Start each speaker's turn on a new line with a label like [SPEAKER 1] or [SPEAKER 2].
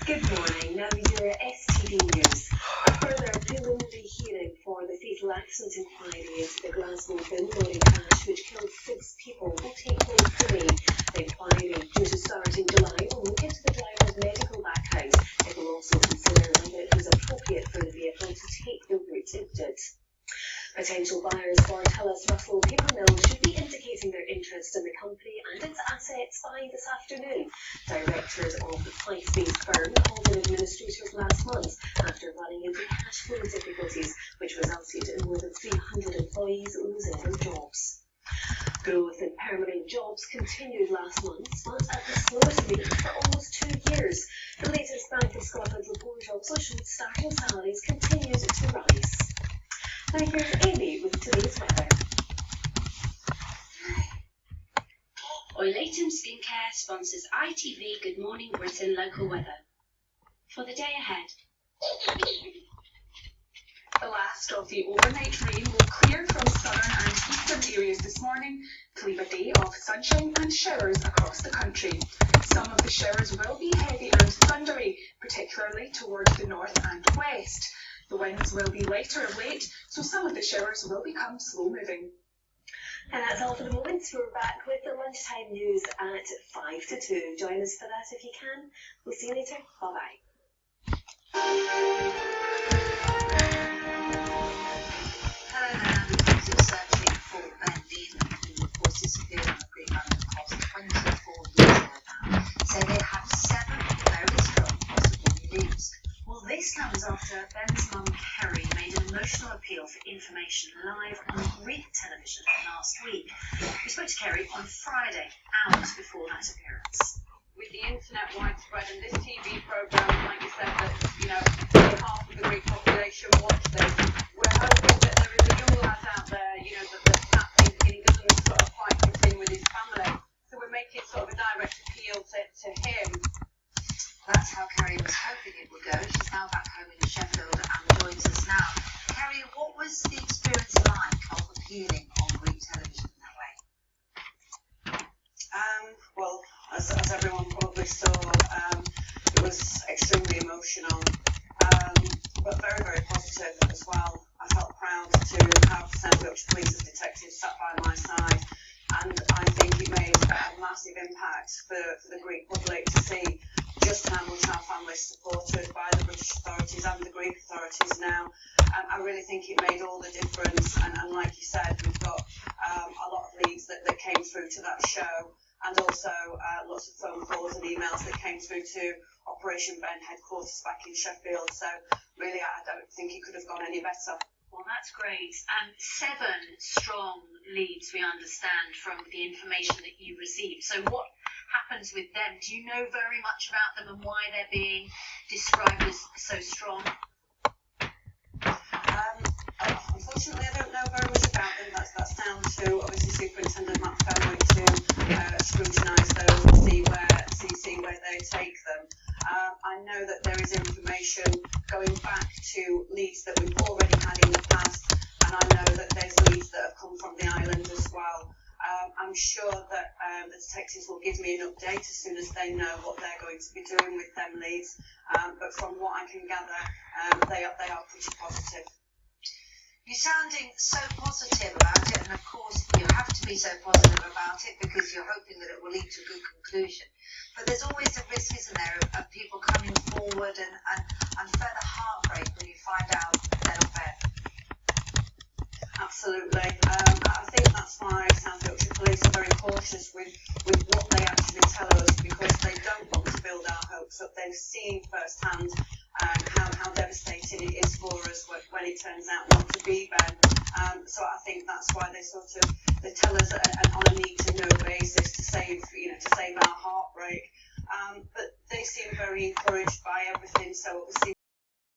[SPEAKER 1] Good morning. Now your STV News. A further preliminary hearing for the fatal accident inquiry into the Glasgow bin lorry crash which killed 6 people will take place today. The inquiry, due to start in July, will look into the driver's medical background. It will also consider whether it was appropriate for the vehicle to take the route it did. Potential buyers for Tullis Russell Paper Mill should be indicating their interest in the company and its assets by this afternoon. Directors of the Fife-based firm called in administrators last month after running into cash flow difficulties, which resulted in more than 300 employees losing their jobs. Growth in permanent jobs continued last month, but at the slowest rate for almost 2 years. The latest Bank of Scotland report also showed starting salaries continued to rise. Now here's Amy with today's weather.
[SPEAKER 2] Oilatum Skincare sponsors ITV Good Morning Britain local weather. For the day ahead.
[SPEAKER 3] The last of the overnight rain will clear from southern and eastern areas this morning to leave a day of sunshine and showers across the country. Some of the showers will be heavy and thundery, particularly towards the north and west. The winds will be lighter of late, so some of the showers will become slow-moving.
[SPEAKER 1] And that's all for the moment. We're back with the lunchtime news at 5 to 2. Join us for that if you can. We'll see you later. Bye-bye.
[SPEAKER 4] Hello there, the police are searching for Ben Beaman, who of course disappeared on the Green Mountain Coast 24 years ago now. So they have 7 very strong possible leads. Well, this comes after Ben's mum, Kerry, made an emotional appeal for information live on Greek television last week. We spoke to Kerry on Friday, hours before that appearance.
[SPEAKER 5] With the internet widespread and this TV programme, like you said, that, half of the Greek population watch this, we're hoping that there is a young lad out there, that's tapping and he doesn't sort of quite fit in with his family. So we're making sort of a direct appeal to him.
[SPEAKER 4] That's how Kerry was hoping it would go. She's now back home in Sheffield and joins us now. Kerry, what was the experience like of appealing on Greek television in that way?
[SPEAKER 6] Well, as everyone probably saw, it was extremely emotional, but very, very positive as well. I felt proud to have Central Yorkshire Police's detectives sat by my side, and I think it made a massive impact for the Greek public to see just how much our family is supported by the British authorities and the Greek authorities now. I really think it made all the difference, and like you said, we've got a lot of leads that came through to that show, and also lots of phone calls and emails that came through to Operation Ben headquarters back in Sheffield. So really, I don't think it could have gone any better.
[SPEAKER 2] Well, that's great. 7 strong leads, we understand, from the information that you received. So what happens with them? Do you know very much about them and why they're being described as so strong?
[SPEAKER 6] Unfortunately, I don't know very much about them. That's down to obviously Superintendent Matt Fenwick to scrutinise those and see where they take them. I know that there is information going back to leads that we've already had in the past, and I know that there's leads that have come from the island as well. I'm sure that the detectives will give me an update as soon as they know what they're going to be doing with them leads. But from what I can gather, they are pretty positive.
[SPEAKER 4] You're sounding so positive about it, and of course you have to be so positive about it because you're hoping that it will lead to a good conclusion. But there's always a risk, isn't there, of people coming forward and further heartbreak when you find out they're not there.
[SPEAKER 6] Absolutely. I think that's why South Yorkshire Police are very cautious with what they actually tell us, because they don't want to build our hopes up. They've seen firsthand how devastating it is for us when it turns out not to be Ben. So I think that's why they tell us on a need-to-know basis to save our heartbreak. But they seem very encouraged by everything. So obviously